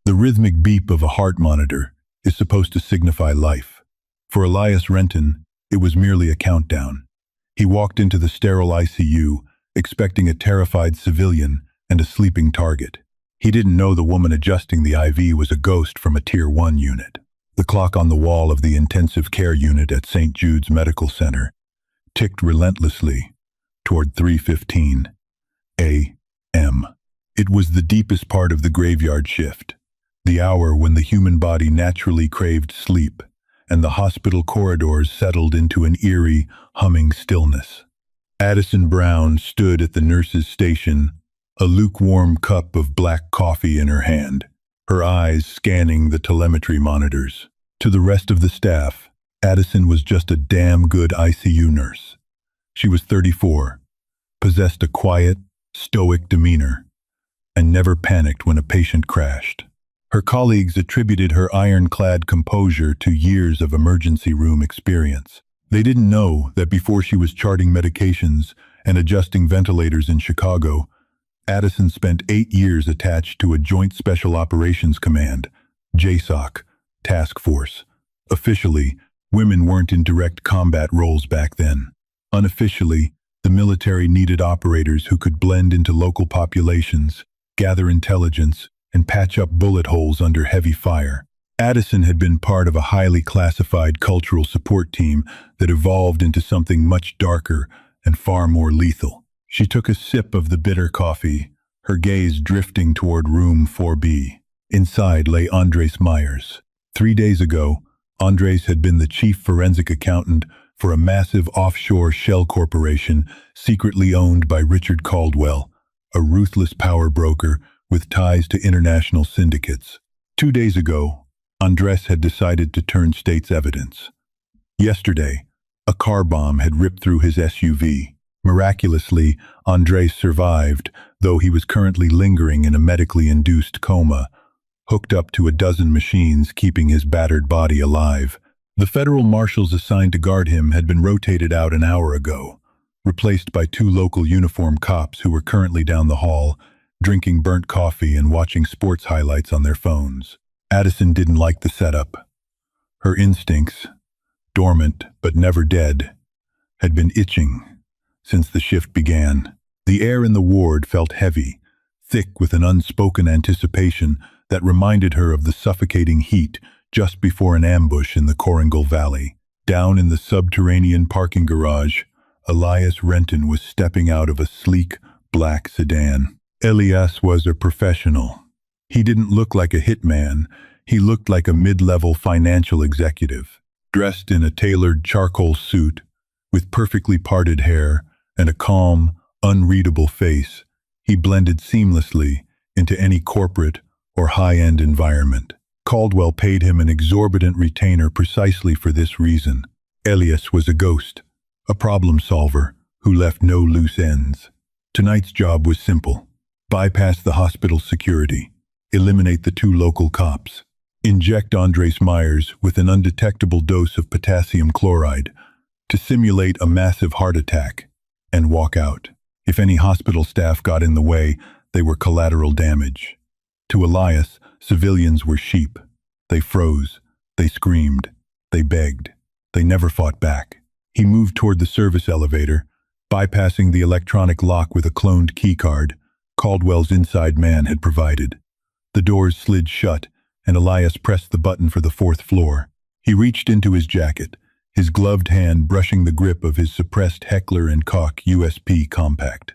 The rhythmic beep of a heart monitor is supposed to signify life. For Elias Renton, it was merely a countdown. He walked into the sterile ICU, expecting a terrified civilian and a sleeping target. He didn't know the woman adjusting the IV was a ghost from a Tier 1 unit. The clock on the wall of the intensive care unit at St. Jude's Medical Center ticked relentlessly toward 3:15 a.m. It was the deepest part of the graveyard shift, the hour when the human body naturally craved sleep, and the hospital corridors settled into an eerie, humming stillness. Addison Brown stood at the nurse's station, a lukewarm cup of black coffee in her hand, her eyes scanning the telemetry monitors. To the rest of the staff, Addison was just a damn good ICU nurse. She was 34, possessed a quiet, stoic demeanor, and never panicked when a patient crashed. Her colleagues attributed her ironclad composure to years of emergency room experience. They didn't know that before she was charting medications and adjusting ventilators in Chicago, Addison spent 8 years attached to a Joint Special Operations Command, JSOC, task force. Officially, women weren't in direct combat roles back then. Unofficially, the military needed operators who could blend into local populations, gather intelligence, and patch up bullet holes under heavy fire. Addison had been part of a highly classified cultural support team that evolved into something much darker and far more lethal. She took a sip of the bitter coffee, her gaze drifting toward room 4B. Inside lay Andres Myers. 3 days ago, Andres had been the chief forensic accountant for a massive offshore shell corporation secretly owned by Richard Caldwell, a ruthless power broker with ties to international syndicates. 2 days ago, Andres had decided to turn state's evidence. Yesterday, a car bomb had ripped through his SUV. Miraculously, Andres survived, though he was currently lingering in a medically induced coma, hooked up to a dozen machines keeping his battered body alive. The federal marshals assigned to guard him had been rotated out an hour ago, replaced by 2 local uniformed cops who were currently down the hall, drinking burnt coffee and watching sports highlights on their phones. Addison didn't like the setup. Her instincts, dormant but never dead, had been itching since the shift began. The air in the ward felt heavy, thick with an unspoken anticipation that reminded her of the suffocating heat just before an ambush in the Korengal Valley. Down in the subterranean parking garage, Elias Renton was stepping out of a sleek, black sedan. Elias was a professional. He didn't look like a hitman, he looked like a mid-level financial executive. Dressed in a tailored charcoal suit, with perfectly parted hair and a calm, unreadable face, he blended seamlessly into any corporate or high-end environment. Caldwell paid him an exorbitant retainer precisely for this reason. Elias was a ghost, a problem solver who left no loose ends. Tonight's job was simple: bypass the hospital security, eliminate the 2 local cops, inject Andres Myers with an undetectable dose of potassium chloride to simulate a massive heart attack, and walk out. If any hospital staff got in the way, they were collateral damage. To Elias, civilians were sheep. They froze, they screamed, they begged, they never fought back. He moved toward the service elevator, bypassing the electronic lock with a cloned keycard Caldwell's inside man had provided. The doors slid shut, and Elias pressed the button for the 4th floor. He reached into his jacket, his gloved hand brushing the grip of his suppressed Heckler & Koch USP compact.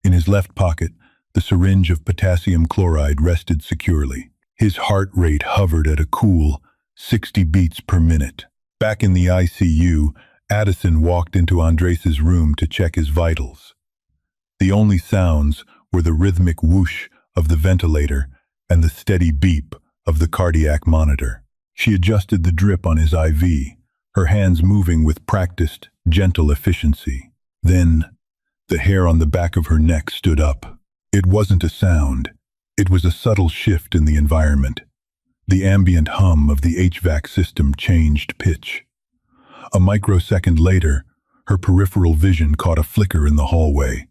In his left pocket, the syringe of potassium chloride rested securely. His heart rate hovered at a cool 60 beats per minute. Back in the ICU, Addison walked into Andres's room to check his vitals. The only sounds were the rhythmic whoosh of the ventilator and the steady beep of the cardiac monitor. She adjusted the drip on his IV, her hands moving with practiced, gentle efficiency. Then, the hair on the back of her neck stood up. It wasn't a sound. It was a subtle shift in the environment. The ambient hum of the HVAC system changed pitch. A microsecond later, her peripheral vision caught a flicker in the hallway.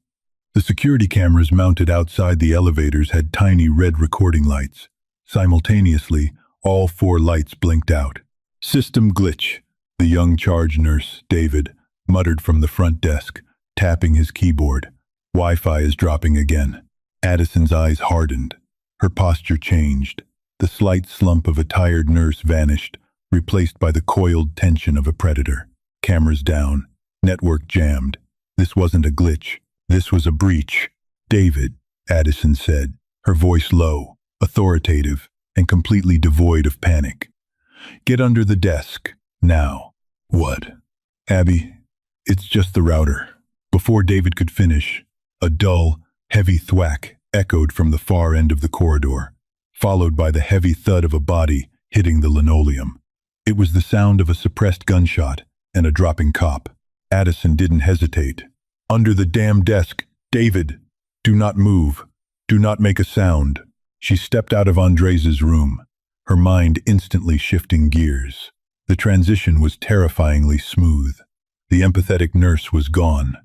The security cameras mounted outside the elevators had tiny red recording lights. Simultaneously, all 4 lights blinked out. "System glitch," the young charge nurse, David, muttered from the front desk, tapping his keyboard. "Wi-Fi is dropping again." Addison's eyes hardened. Her posture changed. The slight slump of a tired nurse vanished, replaced by the coiled tension of a predator. Cameras down. Network jammed. This wasn't a glitch. This was a breach. "David," Addison said, her voice low, authoritative, and completely devoid of panic. "Get under the desk. Now." "What?" "Abby, it's just the router." Before David could finish, a dull, heavy thwack echoed from the far end of the corridor, followed by the heavy thud of a body hitting the linoleum. It was the sound of a suppressed gunshot and a dropping cop. Addison didn't hesitate. "Under the damn desk, David! Do not move. Do not make a sound." She stepped out of Andres' room, her mind instantly shifting gears. The transition was terrifyingly smooth. The empathetic nurse was gone.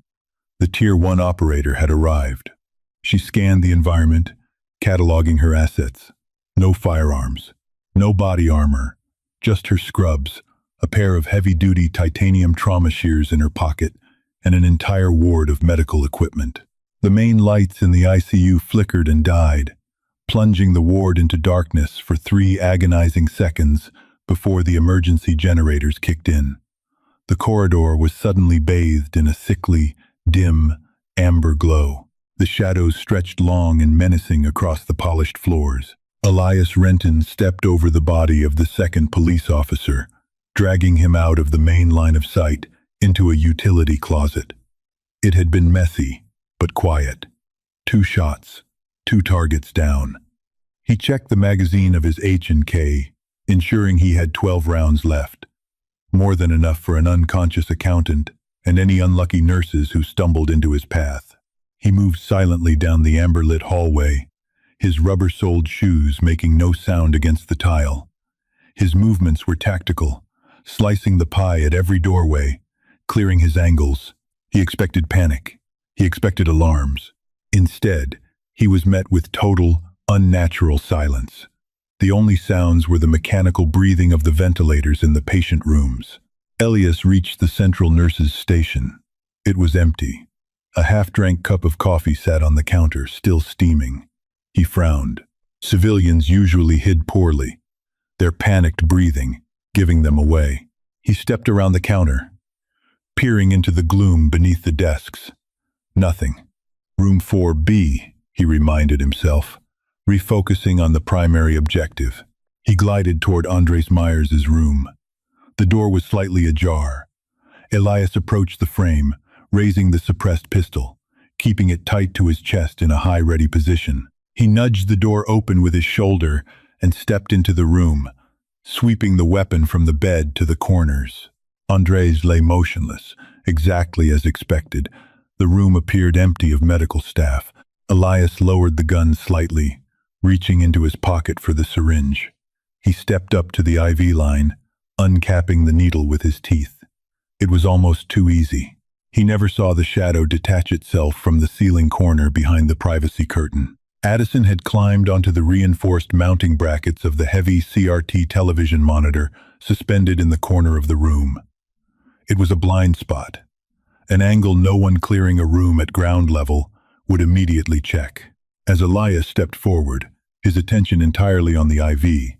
The Tier 1 operator had arrived. She scanned the environment, cataloging her assets. No firearms, no body armor, just her scrubs, a pair of heavy-duty titanium trauma shears in her pocket, and an entire ward of medical equipment. The main lights in the ICU flickered and died, plunging the ward into darkness for 3 agonizing seconds before the emergency generators kicked in. The corridor was suddenly bathed in a sickly, dim, amber glow. The shadows stretched long and menacing across the polished floors. Elias Renton stepped over the body of the second police officer, dragging him out of the main line of sight into a utility closet. It had been messy, but quiet. 2 shots, 2 targets down. He checked the magazine of his H&K, ensuring he had 12 rounds left, more than enough for an unconscious accountant and any unlucky nurses who stumbled into his path. He moved silently down the amber-lit hallway, his rubber-soled shoes making no sound against the tile. His movements were tactical, slicing the pie at every doorway, clearing his angles. He expected panic. He expected alarms. Instead, he was met with total, unnatural silence. The only sounds were the mechanical breathing of the ventilators in the patient rooms. Elias reached the central nurse's station. It was empty. A half-drank cup of coffee sat on the counter, still steaming. He frowned. Civilians usually hid poorly, their panicked breathing giving them away. He stepped around the counter, peering into the gloom beneath the desks. Nothing. Room 4B, he reminded himself, refocusing on the primary objective. He glided toward Andres Myers' room. The door was slightly ajar. Elias approached the frame, raising the suppressed pistol, keeping it tight to his chest in a high-ready position. He nudged the door open with his shoulder and stepped into the room, sweeping the weapon from the bed to the corners. Andres lay motionless, exactly as expected. The room appeared empty of medical staff. Elias lowered the gun slightly, reaching into his pocket for the syringe. He stepped up to the IV line, uncapping the needle with his teeth. It was almost too easy. He never saw the shadow detach itself from the ceiling corner behind the privacy curtain. Addison had climbed onto the reinforced mounting brackets of the heavy CRT television monitor suspended in the corner of the room. It was a blind spot, an angle no one clearing a room at ground level would immediately check. As Elias stepped forward, his attention entirely on the IV,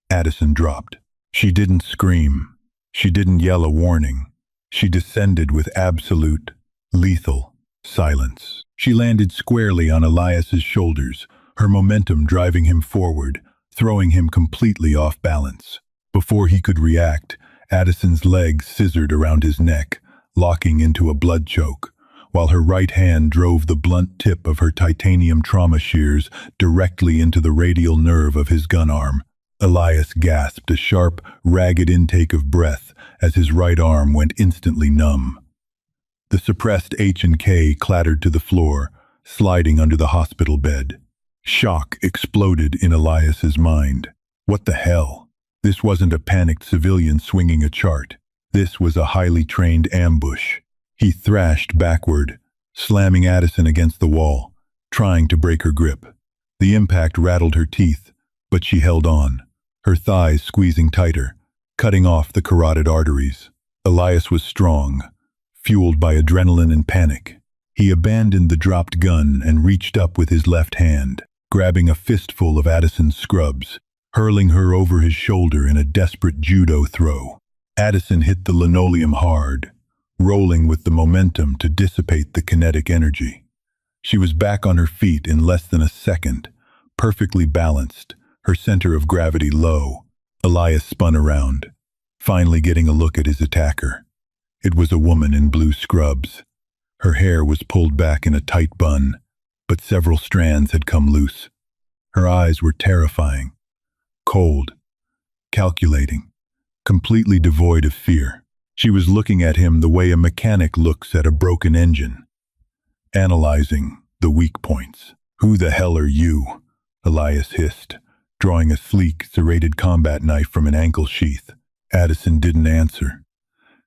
Addison dropped. She didn't scream. She didn't yell a warning. She descended with absolute, lethal silence. She landed squarely on Elias's shoulders, her momentum driving him forward, throwing him completely off balance. Before he could react, Addison's legs scissored around his neck, locking into a blood choke, while her right hand drove the blunt tip of her titanium trauma shears directly into the radial nerve of his gun arm. Elias gasped a sharp, ragged intake of breath as his right arm went instantly numb. The suppressed H&K clattered to the floor, sliding under the hospital bed. Shock exploded in Elias's mind. What the hell? This wasn't a panicked civilian swinging a chart. This was a highly trained ambush. He thrashed backward, slamming Addison against the wall, trying to break her grip. The impact rattled her teeth, But she held on, her thighs squeezing tighter, cutting off the carotid arteries. Elias was strong, fueled by adrenaline and panic. He abandoned the dropped gun and reached up with his left hand, grabbing a fistful of Addison's scrubs, hurling her over his shoulder in a desperate judo throw. Addison hit the linoleum hard, rolling with the momentum to dissipate the kinetic energy. She was back on her feet in less than a second, perfectly balanced, her center of gravity low. Elias spun around, finally getting a look at his attacker. It was a woman in blue scrubs. Her hair was pulled back in a tight bun, but several strands had come loose. Her eyes were terrifying, cold, calculating, completely devoid of fear. She was looking at him the way a mechanic looks at a broken engine, analyzing the weak points. "Who the hell are you?" Elias hissed, drawing a sleek, serrated combat knife from an ankle sheath. Addison didn't answer.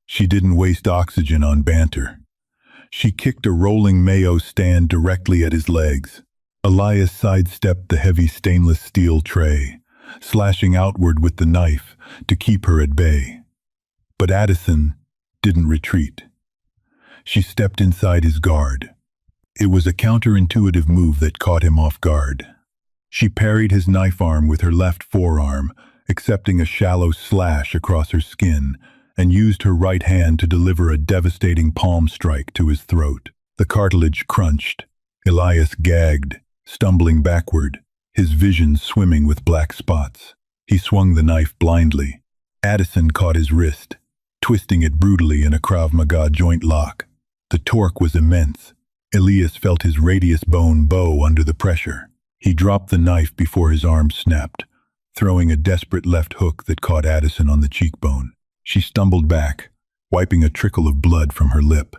She didn't waste oxygen on banter. She kicked a rolling mayo stand directly at his legs. Elias sidestepped the heavy stainless steel tray, slashing outward with the knife to keep her at bay. But Addison didn't retreat. She stepped inside his guard. It was a counterintuitive move that caught him off guard. She parried his knife arm with her left forearm, accepting a shallow slash across her skin, and used her right hand to deliver a devastating palm strike to his throat. The cartilage crunched. Elias gagged, stumbling backward, his vision swimming with black spots. He swung the knife blindly. Addison caught his wrist, twisting it brutally in a Krav Maga joint lock. The torque was immense. Elias felt his radius bone bow under the pressure. He dropped the knife before his arm snapped, throwing a desperate left hook that caught Addison on the cheekbone. She stumbled back, wiping a trickle of blood from her lip.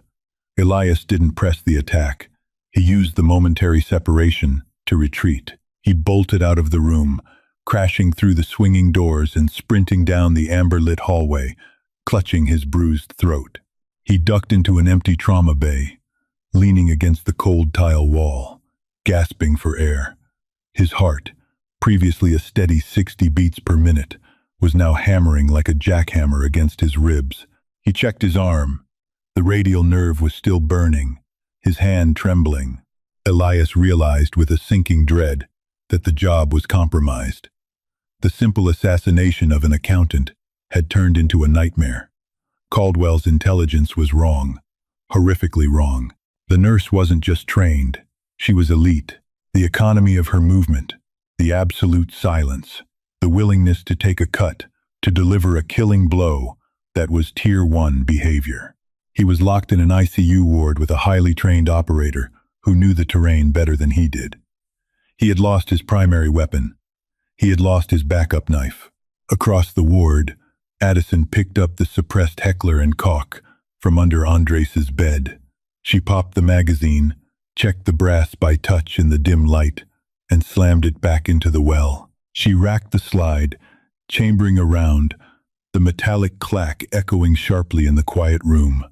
Elias didn't press the attack. He used the momentary separation to retreat. He bolted out of the room, crashing through the swinging doors and sprinting down the amber-lit hallway, clutching his bruised throat. He ducked into an empty trauma bay, leaning against the cold tile wall, gasping for air. His heart, previously a steady 60 beats per minute, was now hammering like a jackhammer against his ribs. He checked his arm. The radial nerve was still burning, his hand trembling. Elias realized with a sinking dread that the job was compromised. The simple assassination of an accountant had turned into a nightmare. Caldwell's intelligence was wrong, horrifically wrong. The nurse wasn't just trained, she was elite. The economy of her movement, the absolute silence, the willingness to take a cut, to deliver a killing blow, that was Tier 1 behavior. He was locked in an ICU ward with a highly trained operator who knew the terrain better than he did. He had lost his primary weapon. He had lost his backup knife. Across the ward, Addison picked up the suppressed Heckler and Koch from under Andres's bed. She popped the magazine, checked the brass by touch in the dim light, and slammed it back into the well. She racked the slide, chambering around, the metallic clack echoing sharply in the quiet room.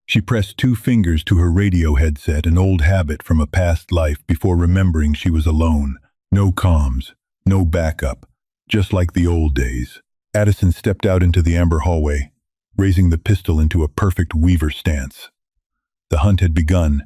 She pressed 2 fingers to her radio headset, an old habit from a past life, before remembering she was alone. No comms, no backup, just like the old days. Addison stepped out into the amber hallway, raising the pistol into a perfect Weaver stance. The hunt had begun,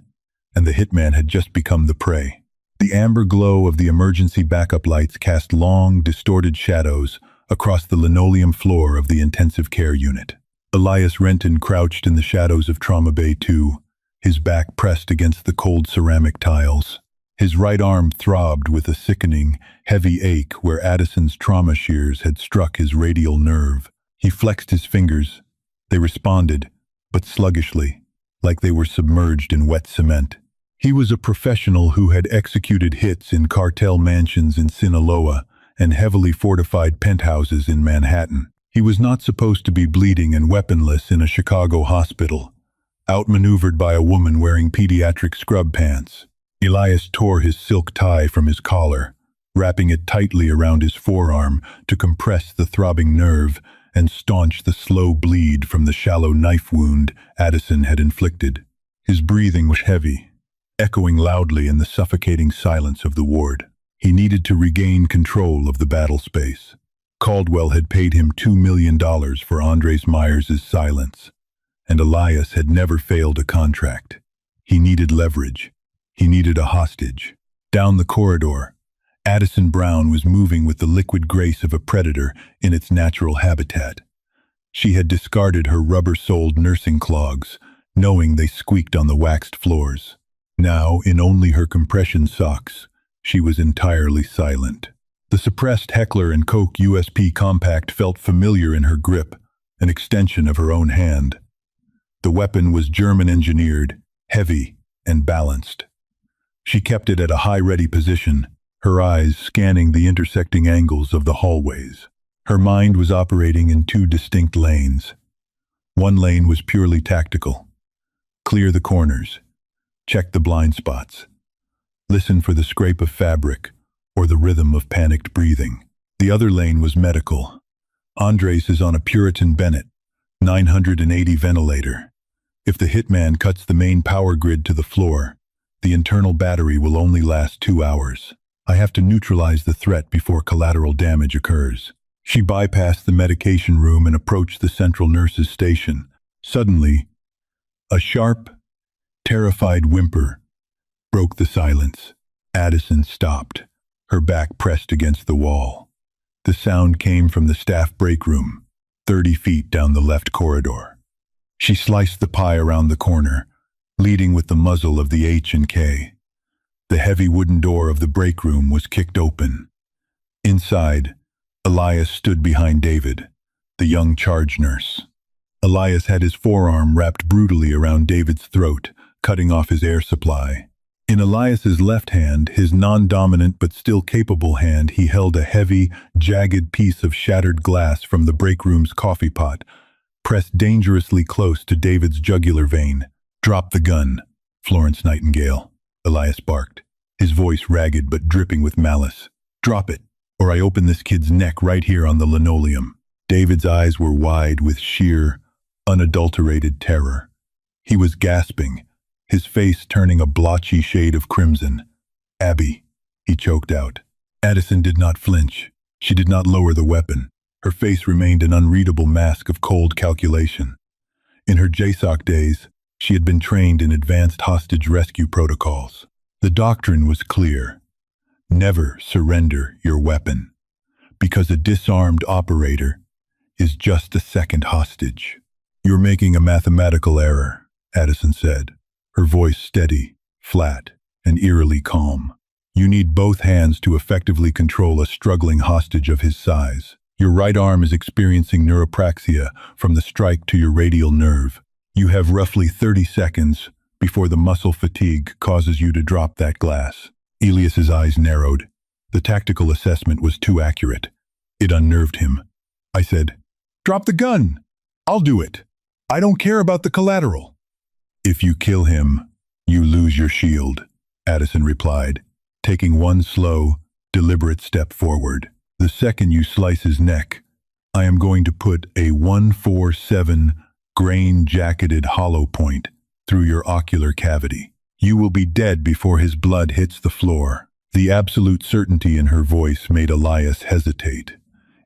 and the hitman had just become the prey. The amber glow of the emergency backup lights cast long, distorted shadows across the linoleum floor of the intensive care unit. Elias Renton crouched in the shadows of Trauma Bay 2, his back pressed against the cold ceramic tiles. His right arm throbbed with a sickening, heavy ache where Addison's trauma shears had struck his radial nerve. He flexed his fingers. They responded, but sluggishly, like they were submerged in wet cement. He was a professional who had executed hits in cartel mansions in Sinaloa and heavily fortified penthouses in Manhattan. He was not supposed to be bleeding and weaponless in a Chicago hospital, outmaneuvered by a woman wearing pediatric scrub pants. Elias tore his silk tie from his collar, wrapping it tightly around his forearm to compress the throbbing nerve and staunch the slow bleed from the shallow knife wound Addison had inflicted. His breathing was heavy, echoing loudly in the suffocating silence of the ward. He needed to regain control of the battle space. Caldwell had paid him $2 million for Andres Myers' silence, and Elias had never failed a contract. He needed leverage. He needed a hostage. Down the corridor, Addison Brown was moving with the liquid grace of a predator in its natural habitat. She had discarded her rubber-soled nursing clogs, knowing they squeaked on the waxed floors. Now, in only her compression socks, she was entirely silent. The suppressed Heckler & Koch USP Compact felt familiar in her grip, an extension of her own hand. The weapon was German-engineered, heavy, and balanced. She kept it at a high-ready position, her eyes scanning the intersecting angles of the hallways. Her mind was operating in two distinct lanes. One lane was purely tactical. Clear the corners. Check the blind spots. Listen for the scrape of fabric or the rhythm of panicked breathing. The other lane was medical. Andres is on a Puritan Bennett, 980 ventilator. If the Hitman cuts the main power grid to the floor, the internal battery will only last 2 hours. I have to neutralize the threat before collateral damage occurs. She bypassed the medication room and approached the central nurse's station. Suddenly, a sharp, terrified whimper broke the silence. Addison stopped, her back pressed against the wall. The sound came from the staff break room, 30 feet down the left corridor. She sliced the pie around the corner, leading with the muzzle of the H&K. The heavy wooden door of the break room was kicked open. Inside, Elias stood behind David, the young charge nurse. Elias had his forearm wrapped brutally around David's throat, cutting off his air supply. In Elias's left hand, his non-dominant but still capable hand, he held a heavy, jagged piece of shattered glass from the break room's coffee pot, pressed dangerously close to David's jugular vein. "Drop the gun, Florence Nightingale," Elias barked, his voice ragged but dripping with malice. "Drop it, or I open this kid's neck right here on the linoleum." David's eyes were wide with sheer, unadulterated terror. He was gasping, his face turning a blotchy shade of crimson. "Abby," he choked out. Addison did not flinch. She did not lower the weapon. Her face remained an unreadable mask of cold calculation. In her JSOC days, she had been trained in advanced hostage rescue protocols. The doctrine was clear. Never surrender your weapon, because a disarmed operator is just a second hostage. "You're making a mathematical error," Addison said, her voice steady, flat, and eerily calm. "You need both hands to effectively control a struggling hostage of his size. Your right arm is experiencing neuropraxia from the strike to your radial nerve. You have roughly 30 seconds before the muscle fatigue causes you to drop that glass." Elias's eyes narrowed. The tactical assessment was too accurate. It unnerved him. I said, "Drop the gun. I'll do it. I don't care about the collateral." "If you kill him, you lose your shield," Addison replied, taking one slow, deliberate step forward. "The second you slice his neck, I am going to put a 147 grain-jacketed hollow point through your ocular cavity. You will be dead before his blood hits the floor." The absolute certainty in her voice made Elias hesitate.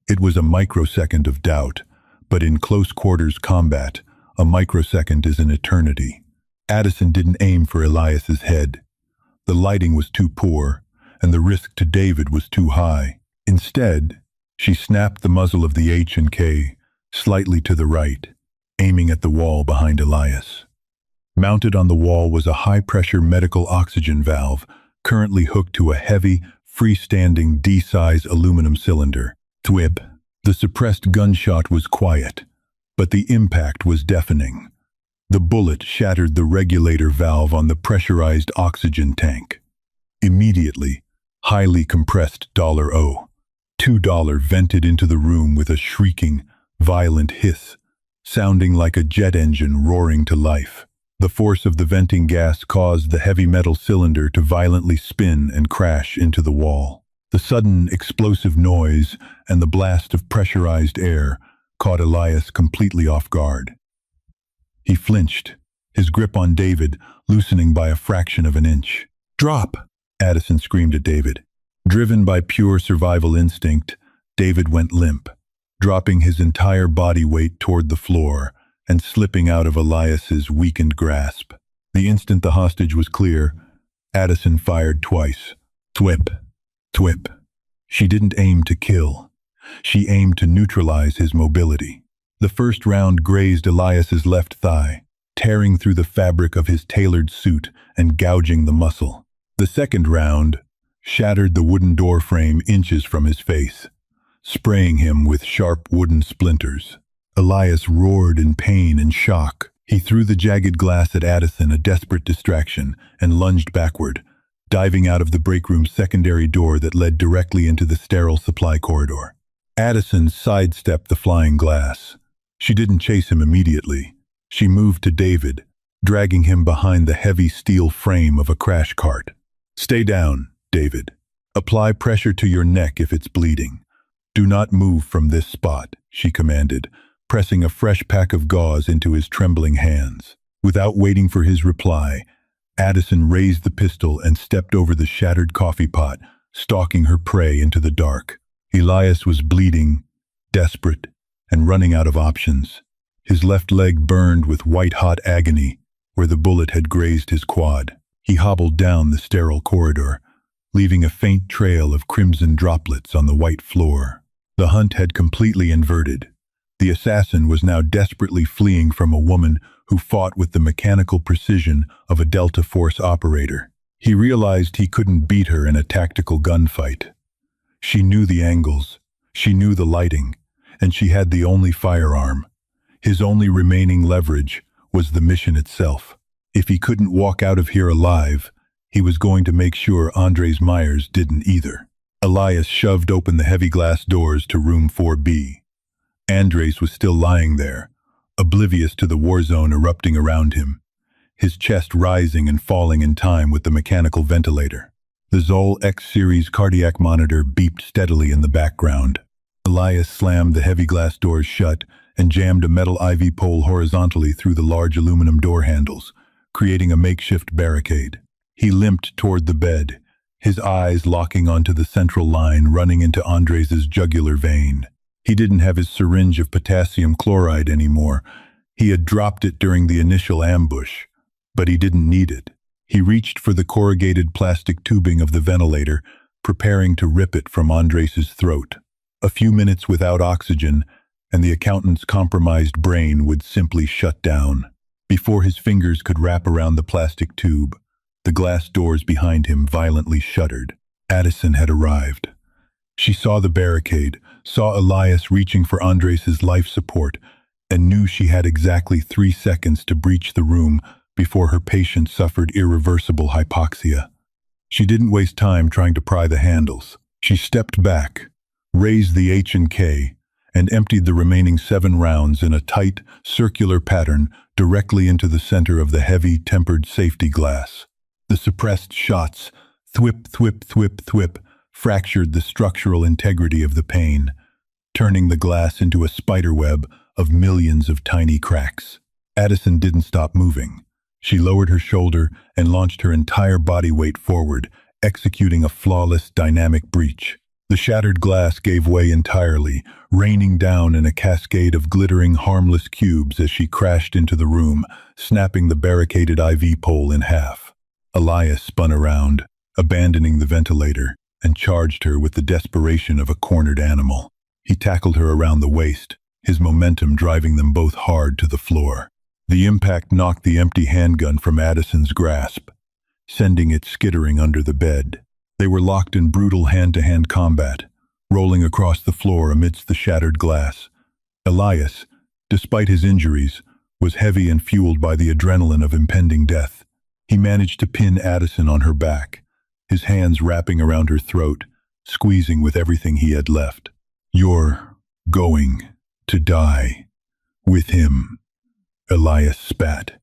It was a microsecond of doubt, but in close-quarters combat, a microsecond is an eternity. Addison didn't aim for Elias's head. The lighting was too poor, and the risk to David was too high. Instead, she snapped the muzzle of the H&K slightly to the right, aiming at the wall behind Elias. Mounted on the wall was a high-pressure medical oxygen valve, currently hooked to a heavy, freestanding D-size aluminum cylinder. Thwip. The suppressed gunshot was quiet, but the impact was deafening. The bullet shattered the regulator valve on the pressurized oxygen tank. Immediately, highly compressed $2 vented into the room with a shrieking, violent hiss, sounding like a jet engine roaring to life. The force of the venting gas caused the heavy metal cylinder to violently spin and crash into the wall. The sudden explosive noise and the blast of pressurized air caught Elias completely off guard. He flinched, his grip on David loosening by a fraction of an inch. "Drop!" Addison screamed at David. Driven by pure survival instinct, David went limp, dropping his entire body weight toward the floor and slipping out of Elias's weakened grasp. The instant the hostage was clear, Addison fired twice. Thwip, thwip. She didn't aim to kill. She aimed to neutralize his mobility. The first round grazed Elias's left thigh, tearing through the fabric of his tailored suit and gouging the muscle. The second round shattered the wooden door frame inches from his face, spraying him with sharp wooden splinters. Elias roared in pain and shock. He threw the jagged glass at Addison, a desperate distraction, and lunged backward, diving out of the break room's secondary door that led directly into the sterile supply corridor. Addison sidestepped the flying glass. She didn't chase him immediately. She moved to David, dragging him behind the heavy steel frame of a crash cart. "Stay down, David. Apply pressure to your neck if it's bleeding. Do not move from this spot," she commanded, pressing a fresh pack of gauze into his trembling hands. Without waiting for his reply, Addison raised the pistol and stepped over the shattered coffee pot, stalking her prey into the dark. Elias was bleeding, desperate, and running out of options. His left leg burned with white-hot agony where the bullet had grazed his quad. He hobbled down the sterile corridor, leaving a faint trail of crimson droplets on the white floor. The hunt had completely inverted. The assassin was now desperately fleeing from a woman who fought with the mechanical precision of a Delta Force operator. He realized he couldn't beat her in a tactical gunfight. She knew the angles, she knew the lighting, and she had the only firearm. His only remaining leverage was the mission itself. If he couldn't walk out of here alive, he was going to make sure Andres Myers didn't either. Elias shoved open the heavy glass doors to room 4B. Andres was still lying there, oblivious to the war zone erupting around him, his chest rising and falling in time with the mechanical ventilator. The Zoll X-Series cardiac monitor beeped steadily in the background. Elias slammed the heavy glass doors shut and jammed a metal IV pole horizontally through the large aluminum door handles, creating a makeshift barricade. He limped toward the bed, his eyes locking onto the central line running into Andres's jugular vein. He didn't have his syringe of potassium chloride anymore. He had dropped it during the initial ambush, but he didn't need it. He reached for the corrugated plastic tubing of the ventilator, preparing to rip it from Andres's throat. A few minutes without oxygen, and the accountant's compromised brain would simply shut down. Before his fingers could wrap around the plastic tube, the glass doors behind him violently shuttered. Addison had arrived. She saw the barricade, saw Elias reaching for Andres's life support, and knew she had exactly 3 seconds to breach the room before her patient suffered irreversible hypoxia. She didn't waste time trying to pry the handles. She stepped back, raised the H&K, and emptied the remaining 7 rounds in a tight, circular pattern directly into the center of the heavy, tempered safety glass. The suppressed shots, thwip, thwip, thwip, thwip, fractured the structural integrity of the pane, turning the glass into a spiderweb of millions of tiny cracks. Addison didn't stop moving. She lowered her shoulder and launched her entire body weight forward, executing a flawless, dynamic breach. The shattered glass gave way entirely, raining down in a cascade of glittering, harmless cubes as she crashed into the room, snapping the barricaded IV pole in half. Elias spun around, abandoning the ventilator, and charged her with the desperation of a cornered animal. He tackled her around the waist, his momentum driving them both hard to the floor. The impact knocked the empty handgun from Addison's grasp, sending it skittering under the bed. They were locked in brutal hand-to-hand combat, rolling across the floor amidst the shattered glass. Elias, despite his injuries, was heavy and fueled by the adrenaline of impending death. He managed to pin Addison on her back, his hands wrapping around her throat, squeezing with everything he had left. "You're going to die with him," Elias spat,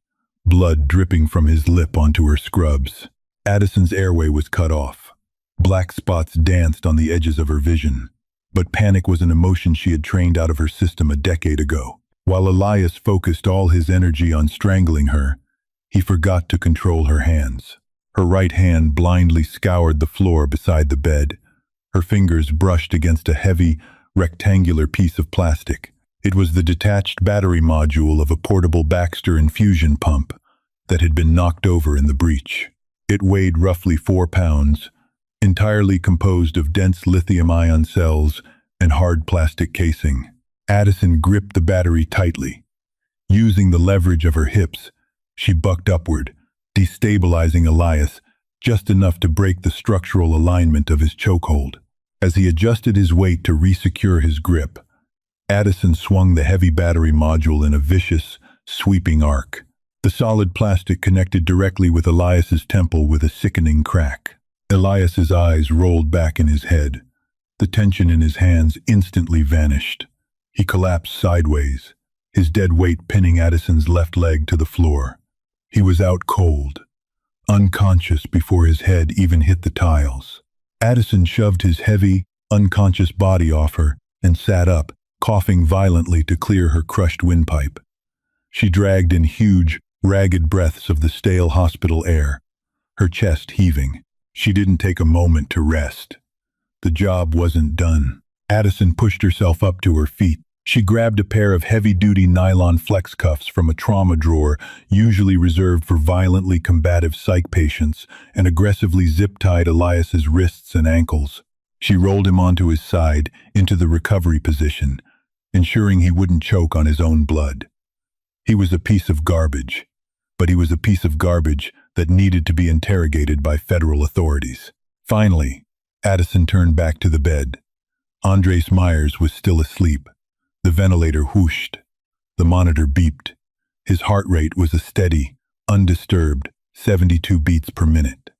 blood dripping from his lip onto her scrubs. Addison's airway was cut off. Black spots danced on the edges of her vision, but panic was an emotion she had trained out of her system a decade ago. While Elias focused all his energy on strangling her, he forgot to control her hands. Her right hand blindly scoured the floor beside the bed, Her fingers brushed against a heavy, rectangular piece of plastic. It was the detached battery module of a portable Baxter infusion pump that had been knocked over in the breach. It weighed roughly 4 pounds, entirely composed of dense lithium-ion cells and hard plastic casing. Addison gripped the battery tightly. Using the leverage of her hips, she bucked upward, destabilizing Elias just enough to break the structural alignment of his chokehold. As he adjusted his weight to resecure his grip, Addison swung the heavy battery module in a vicious, sweeping arc. The solid plastic connected directly with Elias's temple with a sickening crack. Elias's eyes rolled back in his head. The tension in his hands instantly vanished. He collapsed sideways, his dead weight pinning Addison's left leg to the floor. He was out cold, unconscious before his head even hit the tiles. Addison shoved his heavy, unconscious body off her and sat up, coughing violently to clear her crushed windpipe. She dragged in huge, ragged breaths of the stale hospital air, her chest heaving. She didn't take a moment to rest. The job wasn't done. Addison pushed herself up to her feet. She grabbed a pair of heavy-duty nylon flex cuffs from a trauma drawer usually reserved for violently combative psych patients and aggressively zip-tied Elias's wrists and ankles. She rolled him onto his side into the recovery position, ensuring he wouldn't choke on his own blood. He was a piece of garbage, but he was a piece of garbage that needed to be interrogated by federal authorities. Finally, Addison turned back to the bed. Andres Myers was still asleep. The ventilator whooshed. The monitor beeped. His heart rate was a steady, undisturbed 72 beats per minute.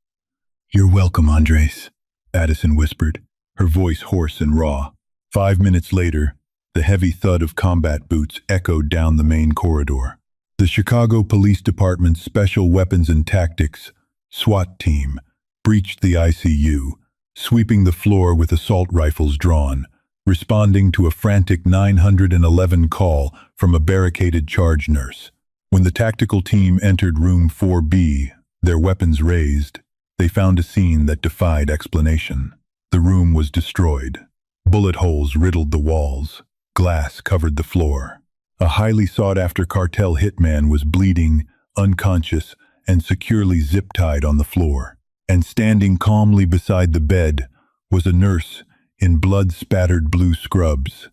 "You're welcome, Andres," Addison whispered, her voice hoarse and raw. 5 minutes later, the heavy thud of combat boots echoed down the main corridor. The Chicago Police Department's Special Weapons and Tactics, SWAT team, breached the ICU, sweeping the floor with assault rifles drawn, responding to a frantic 911 call from a barricaded charge nurse. When the tactical team entered room 4B, their weapons raised, they found a scene that defied explanation. The room was destroyed. Bullet holes riddled the walls. Glass covered the floor. A highly sought-after cartel hitman was bleeding, unconscious, and securely zip-tied on the floor. And standing calmly beside the bed was a nurse in blood-spattered blue scrubs,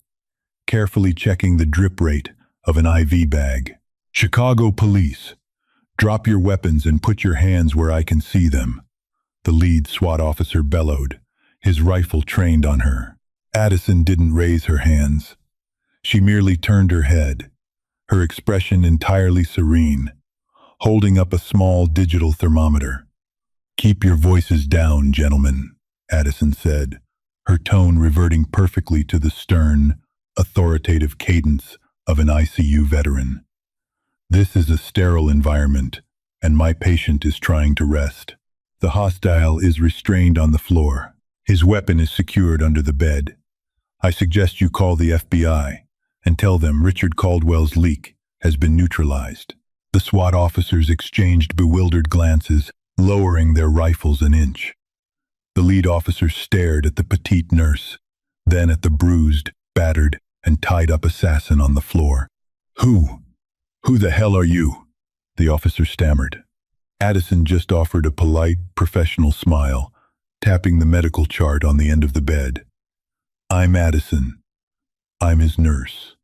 carefully checking the drip rate of an IV bag. "Chicago Police, drop your weapons and put your hands where I can see them," the lead SWAT officer bellowed, his rifle trained on her. Addison didn't raise her hands. She merely turned her head, her expression entirely serene, holding up a small digital thermometer. "Keep your voices down, gentlemen," Addison said, her tone reverting perfectly to the stern, authoritative cadence of an ICU veteran. "This is a sterile environment, and my patient is trying to rest. The hostile is restrained on the floor. His weapon is secured under the bed. I suggest you call the FBI and tell them Richard Caldwell's leak has been neutralized." The SWAT officers exchanged bewildered glances, lowering their rifles an inch. The lead officer stared at the petite nurse, then at the bruised, battered, and tied-up assassin on the floor. Who the hell are you?" the officer stammered. Addison just offered a polite, professional smile, tapping the medical chart on the end of the bed. "I'm Addison. I'm his nurse,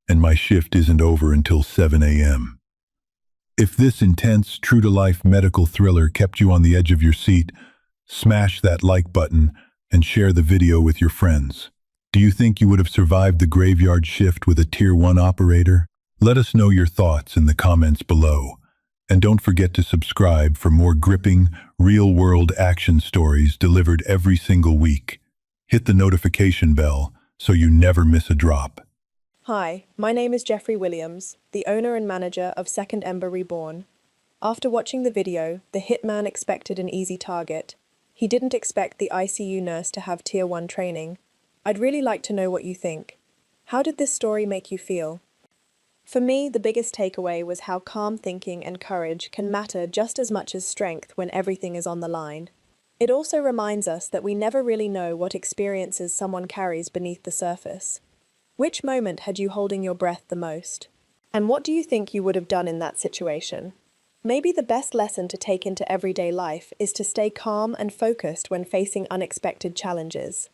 and my shift isn't over until 7 a.m. If this intense, true-to-life medical thriller kept you on the edge of your seat, smash that like button and share the video with your friends. Do you think you would have survived the graveyard shift with a Tier 1 operator? Let us know your thoughts in the comments below. And don't forget to subscribe for more gripping, real-world action stories delivered every single week. Hit the notification bell so you never miss a drop. Hi, my name is Jeffrey Williams, the owner and manager of Second Ember Reborn. After watching the video, the hitman expected an easy target. He didn't expect the ICU nurse to have Tier 1 training. I'd really like to know what you think. How did this story make you feel? For me, the biggest takeaway was how calm thinking and courage can matter just as much as strength when everything is on the line. It also reminds us that we never really know what experiences someone carries beneath the surface. Which moment had you holding your breath the most? And what do you think you would have done in that situation? Maybe the best lesson to take into everyday life is to stay calm and focused when facing unexpected challenges.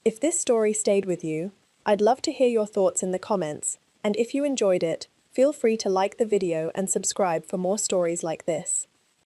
If this story stayed with you, I'd love to hear your thoughts in the comments, and if you enjoyed it, feel free to like the video and subscribe for more stories like this.